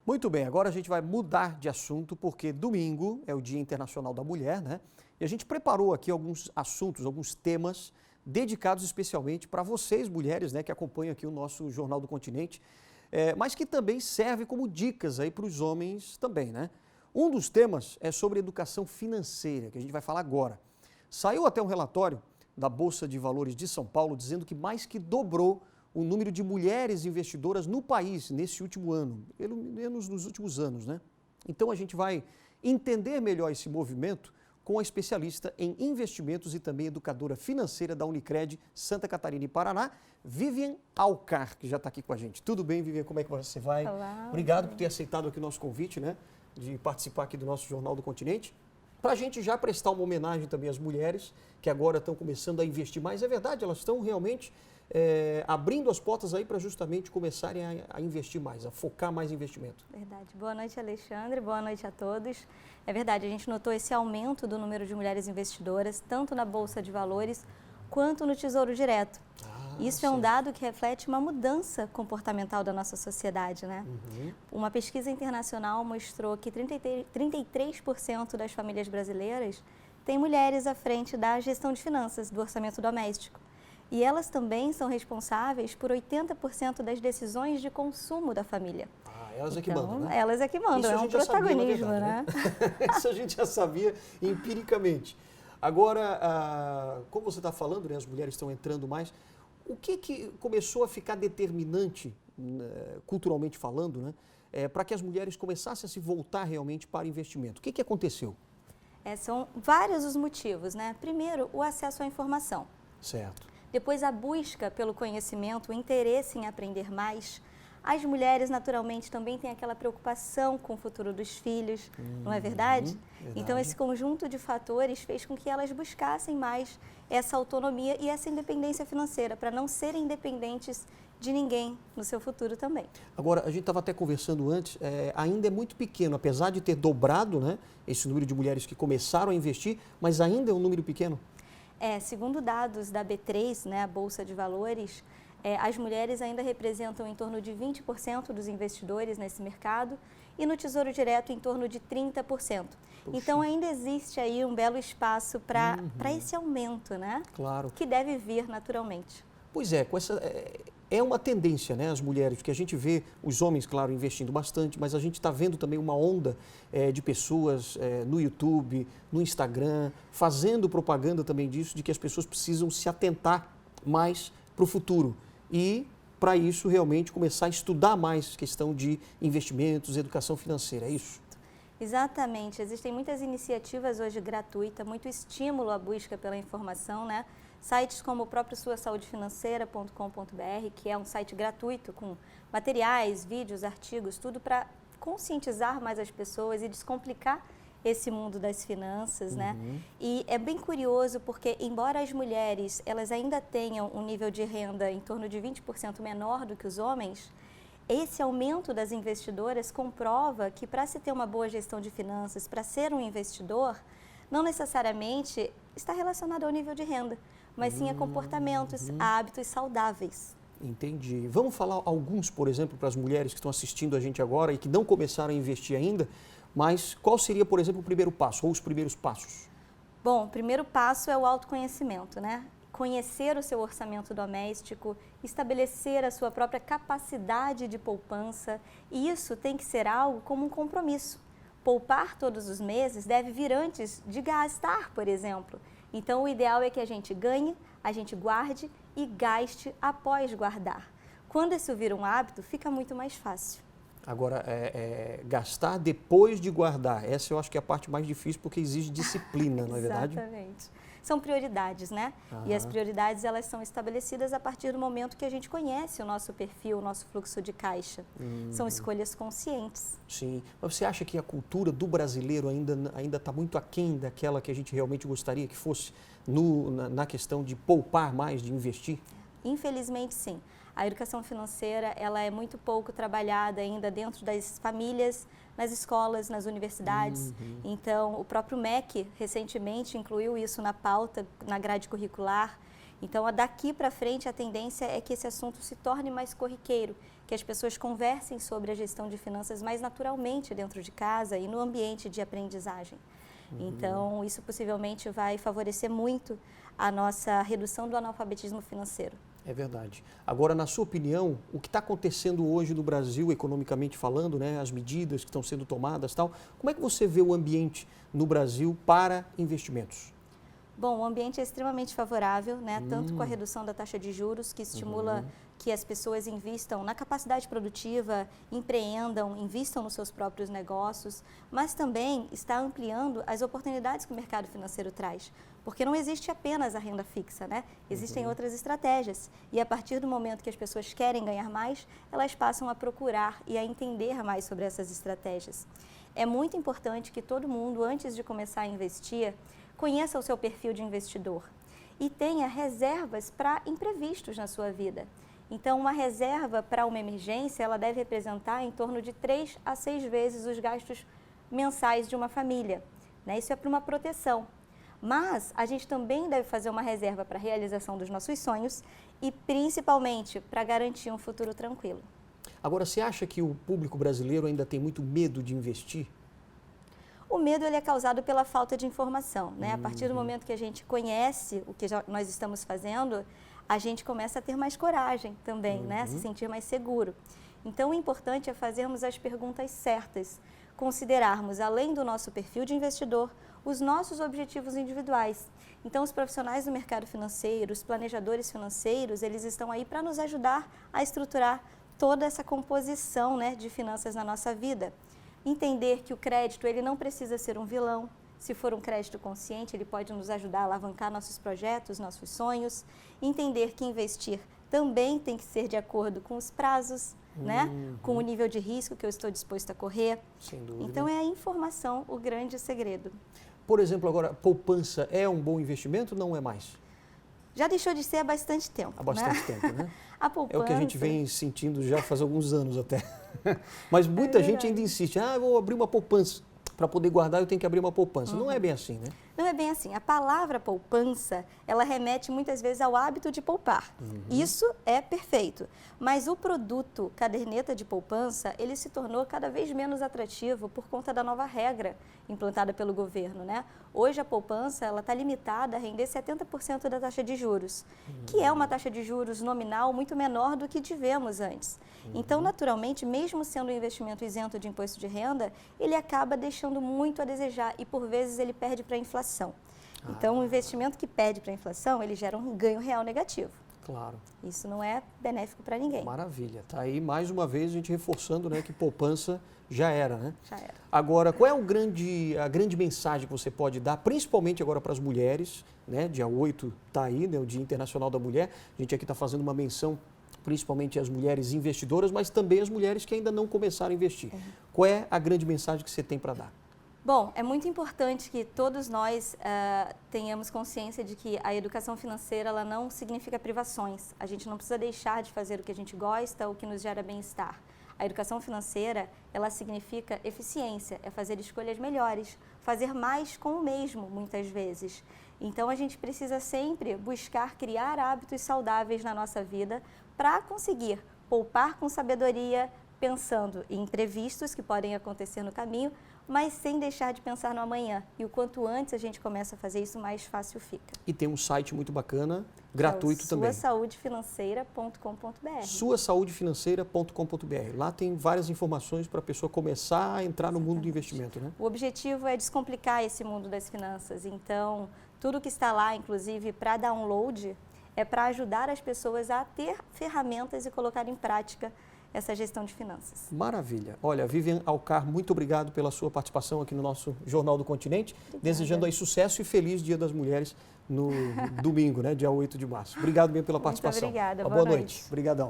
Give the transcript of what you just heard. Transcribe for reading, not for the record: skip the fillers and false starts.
Muito bem, agora a gente vai mudar de assunto porque domingo é o Dia Internacional da Mulher, né? E a gente preparou aqui alguns assuntos, alguns temas dedicados especialmente para vocês, mulheres, né, que acompanham aqui o nosso Jornal do Continente, mas que também serve como dicas aí para os homens também, né? Um dos temas é sobre educação financeira, que a gente vai falar agora. Saiu até um relatório da Bolsa de Valores de São Paulo dizendo que mais que dobrou o número de mulheres investidoras no país nesse último ano, pelo menos nos últimos anos, né? Então a gente vai entender melhor esse movimento com a especialista em investimentos e também educadora financeira da Unicred Santa Catarina e Paraná, Vivian Alcar, que já está aqui com a gente. Tudo bem, Vivian? Como é que você vai? Olá. Obrigado por ter aceitado aqui o nosso convite, né? De participar aqui do nosso Jornal do Continente. Para a gente já prestar uma homenagem também às mulheres que agora estão começando a investir mais. É verdade, elas estão realmente abrindo as portas aí para justamente começarem a investir mais, a focar mais em investimento. Verdade. Boa noite, Alexandre. Boa noite a todos. É verdade, a gente notou esse aumento do número de mulheres investidoras, tanto na Bolsa de Valores quanto no Tesouro Direto. Isso é um dado que reflete uma mudança comportamental da nossa sociedade, né? Uma pesquisa internacional mostrou que 33% das famílias brasileiras têm mulheres à frente da gestão de finanças, do orçamento doméstico. E elas também são responsáveis por 80% das decisões de consumo da família. Elas é que mandam, né? Elas é que mandam, é um protagonismo, sabia, né? Isso a gente já sabia empiricamente. Agora, como você está falando, né, as mulheres estão entrando mais. O que começou a ficar determinante, culturalmente falando, né, para que as mulheres começassem a se voltar realmente para investimento? O que aconteceu? São vários os motivos, né? Primeiro, o acesso à informação. Certo. Depois, a busca pelo conhecimento, o interesse em aprender mais. As mulheres, naturalmente, também têm aquela preocupação com o futuro dos filhos, não é verdade? Então, esse conjunto de fatores fez com que elas buscassem mais essa autonomia e essa independência financeira, para não serem dependentes de ninguém no seu futuro também. Agora, a gente estava até conversando antes, ainda é muito pequeno, apesar de ter dobrado, né, esse número de mulheres que começaram a investir, mas ainda é um número pequeno? Segundo dados da B3, né, a Bolsa de Valores, as mulheres ainda representam em torno de 20% dos investidores nesse mercado e no Tesouro Direto em torno de 30%. Puxa. Então ainda existe aí um belo espaço para esse aumento, né? Claro. Que deve vir naturalmente. Pois é, é uma tendência, né, as mulheres, que a gente vê os homens, claro, investindo bastante, mas a gente está vendo também uma onda de pessoas no YouTube, no Instagram, fazendo propaganda também disso, de que as pessoas precisam se atentar mais para o futuro e, para isso, realmente começar a estudar mais questão de investimentos, educação financeira, é isso? Exatamente, existem muitas iniciativas hoje gratuitas, muito estímulo à busca pela informação, né? Sites como o próprio suasaudefinanceira.com.br, que é um site gratuito com materiais, vídeos, artigos, tudo para conscientizar mais as pessoas e descomplicar esse mundo das finanças, né? E é bem curioso porque, embora as mulheres elas ainda tenham um nível de renda em torno de 20% menor do que os homens, esse aumento das investidoras comprova que, para se ter uma boa gestão de finanças, para ser um investidor, não necessariamente está relacionado ao nível de renda, mas sim a comportamentos, a hábitos saudáveis. Entendi. Vamos falar alguns, por exemplo, para as mulheres que estão assistindo a gente agora e que não começaram a investir ainda, mas qual seria, por exemplo, o primeiro passo ou os primeiros passos? Bom, o primeiro passo é o autoconhecimento, né? Conhecer o seu orçamento doméstico, estabelecer a sua própria capacidade de poupança, e isso tem que ser algo como um compromisso. Poupar todos os meses deve vir antes de gastar, por exemplo. Então, o ideal é que a gente ganhe, a gente guarde e gaste após guardar. Quando isso vira um hábito, fica muito mais fácil. Agora, gastar depois de guardar, essa eu acho que é a parte mais difícil porque exige disciplina, não é verdade? Exatamente. São prioridades, né? E as prioridades, elas são estabelecidas a partir do momento que a gente conhece o nosso perfil, o nosso fluxo de caixa. São escolhas conscientes. Sim. Mas você acha que a cultura do brasileiro ainda está muito aquém daquela que a gente realmente gostaria que fosse na questão de poupar mais, de investir? Infelizmente, sim. A educação financeira, ela é muito pouco trabalhada ainda dentro das famílias, nas escolas, nas universidades. Então, o próprio MEC recentemente incluiu isso na pauta, na grade curricular. Então, daqui para frente, a tendência é que esse assunto se torne mais corriqueiro, que as pessoas conversem sobre a gestão de finanças mais naturalmente dentro de casa e no ambiente de aprendizagem. Então, isso possivelmente vai favorecer muito a nossa redução do analfabetismo financeiro. É verdade. Agora, na sua opinião, o que está acontecendo hoje no Brasil, economicamente falando, né, as medidas que estão sendo tomadas, tal, como é que você vê o ambiente no Brasil para investimentos? Bom, o ambiente é extremamente favorável, né? Tanto com a redução da taxa de juros, que estimula que as pessoas invistam na capacidade produtiva, empreendam, invistam nos seus próprios negócios, mas também está ampliando as oportunidades que o mercado financeiro traz. Porque não existe apenas a renda fixa, né? Existem outras estratégias. E a partir do momento que as pessoas querem ganhar mais, elas passam a procurar e a entender mais sobre essas estratégias. É muito importante que todo mundo, antes de começar a investir, conheça o seu perfil de investidor e tenha reservas para imprevistos na sua vida. Então, uma reserva para uma emergência, ela deve representar em torno de 3 a 6 vezes os gastos mensais de uma família, né? Isso é para uma proteção. Mas a gente também deve fazer uma reserva para a realização dos nossos sonhos e principalmente para garantir um futuro tranquilo. Agora, você acha que o público brasileiro ainda tem muito medo de investir? O medo ele é causado pela falta de informação, né? A partir do momento que a gente conhece o que nós estamos fazendo, a gente começa a ter mais coragem também, né? Se sentir mais seguro. Então, o importante é fazermos as perguntas certas, considerarmos, além do nosso perfil de investidor, os nossos objetivos individuais. Então, os profissionais do mercado financeiro, os planejadores financeiros, eles estão aí para nos ajudar a estruturar toda essa composição, né, de finanças na nossa vida. Entender que o crédito ele não precisa ser um vilão. Se for um crédito consciente, ele pode nos ajudar a alavancar nossos projetos, nossos sonhos. Entender que investir também tem que ser de acordo com os prazos, né? Com o nível de risco que eu estou disposto a correr. Sem dúvida. Então, é a informação o grande segredo. Por exemplo, agora, poupança é um bom investimento ou não é mais? Já deixou de ser há bastante tempo. Há bastante tempo, né? A poupança... É o que a gente vem sentindo já faz alguns anos até. Mas muita gente ainda insiste, eu vou abrir uma poupança. Para poder guardar, eu tenho que abrir uma poupança. Não é bem assim, né? Não é bem assim. A palavra poupança, ela remete muitas vezes ao hábito de poupar. Isso é perfeito. Mas o produto caderneta de poupança, ele se tornou cada vez menos atrativo por conta da nova regra implantada pelo governo, né? Hoje a poupança, ela está limitada a render 70% da taxa de juros, que é uma taxa de juros nominal muito menor do que tivemos antes. Então, naturalmente, mesmo sendo um investimento isento de imposto de renda, ele acaba deixando muito a desejar e, por vezes, ele perde para a inflação. Então, um investimento que perde para a inflação, ele gera um ganho real negativo. Claro. Isso não é benéfico para ninguém. Maravilha. Tá aí, mais uma vez, a gente reforçando, né, que poupança já era, né? Já era. Agora, qual é a grande mensagem que você pode dar, principalmente agora para as mulheres, né? Dia 8 está aí, né, o Dia Internacional da Mulher. A gente aqui está fazendo uma menção principalmente às mulheres investidoras, mas também às mulheres que ainda não começaram a investir. Qual é a grande mensagem que você tem para dar? Bom, é muito importante que todos nós tenhamos consciência de que a educação financeira ela não significa privações. A gente não precisa deixar de fazer o que a gente gosta ou o que nos gera bem-estar. A educação financeira, ela significa eficiência, é fazer escolhas melhores, fazer mais com o mesmo, muitas vezes. Então, a gente precisa sempre buscar criar hábitos saudáveis na nossa vida para conseguir poupar com sabedoria, pensando em imprevistos que podem acontecer no caminho, mas sem deixar de pensar no amanhã. E o quanto antes a gente começa a fazer isso, mais fácil fica. E tem um site muito bacana, gratuito também. suasaudefinanceira.com.br. suasaudefinanceira.com.br. Lá tem várias informações para a pessoa começar a entrar no mundo do investimento, né? O objetivo é descomplicar esse mundo das finanças. Então, tudo que está lá, inclusive para download, é para ajudar as pessoas a ter ferramentas e colocar em prática essa gestão de finanças. Maravilha. Olha, Vivian Alcar, muito obrigado pela sua participação aqui no nosso Jornal do Continente. Obrigada. Desejando aí sucesso e feliz Dia das Mulheres no domingo, né, dia 8 de março. Obrigado mesmo pela participação. Muito obrigada. Boa noite. Obrigadão.